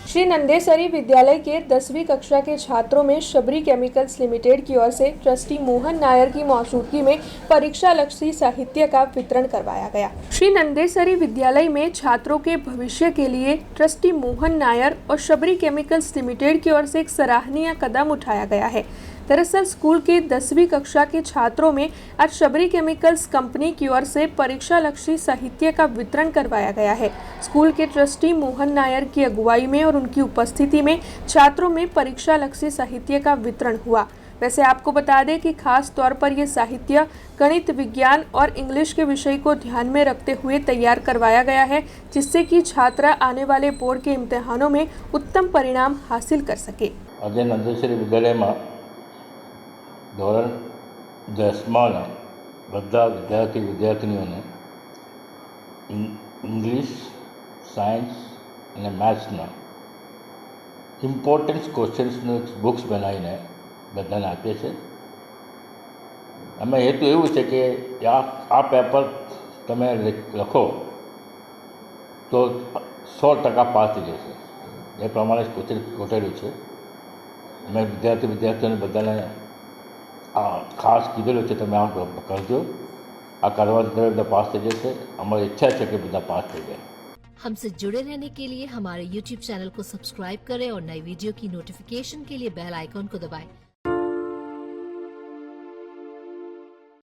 श्री नंदेसरी विद्यालय के 10वीं कक्षा के छात्रों में शबरी केमिकल्स लिमिटेड की ओर से ट्रस्टी मोहन नायर की मौजूदगी में परीक्षा लक्ष्य साहित्य का वितरण करवाया गया। श्री नंदेसरी विद्यालय में छात्रों के भविष्य के लिए ट्रस्टी मोहन नायर और शबरी केमिकल्स लिमिटेड की ओर से एक सराहनीय कदम उठाया गया है। दरअसल स्कूल के 10वीं कक्षा के छात्रों में आज शबरी केमिकल्स कंपनी की ओर से परीक्षा लक्ष्य साहित्य का वितरण करवाया गया है। स्कूल के ट्रस्टी मोहन नायर की अगुवाई में और उनकी उपस्थिति में छात्रों में परीक्षा लक्ष्य साहित्य का वितरण हुआ। वैसे आपको बता दें कि खास तौर पर यह साहित्य गणित, विज्ञान और इंग्लिश के विषय को ध्यान में रखते हुए तैयार करवाया गया है, जिससे कि छात्रा आने वाले बोर्ड के इम्तिहानों में उत्तम परिणाम हासिल कर सके। अजय नंदेश्वरी विद्यालय में ધોરણ 10માં બધા વિદ્યાર્થીઓને ઇંગ્લિશ, સાયન્સ અને મેથ્સના ઇમ્પોર્ટન્ટ ક્વેશ્ચન્સનું બુક્સ બનાવીને બધાને આપીએ છીએ। આમાં હેતુ એવું છે કે આ પેપર તમે લખો તો 100% પાસ થઈ જશે, એ પ્રમાણે ક્વેશ્ચન ગોઠવેલું છે। અમે વિદ્યાર્થીઓને બધાને ખાસ કીધેલું છે તમે આમ કરજો, આ કરવાથી બધા પાસ થઈ જશે। અમારી ઈચ્છા છે કે બધા પાસ થઈ જાય। हमसे जुड़े रहने के लिए हमारे YouTube चैनल को सब्सक्राइब करें और नई वीडियो की नोटिफिकेशन के लिए बेल आइकॉन को दबाएं।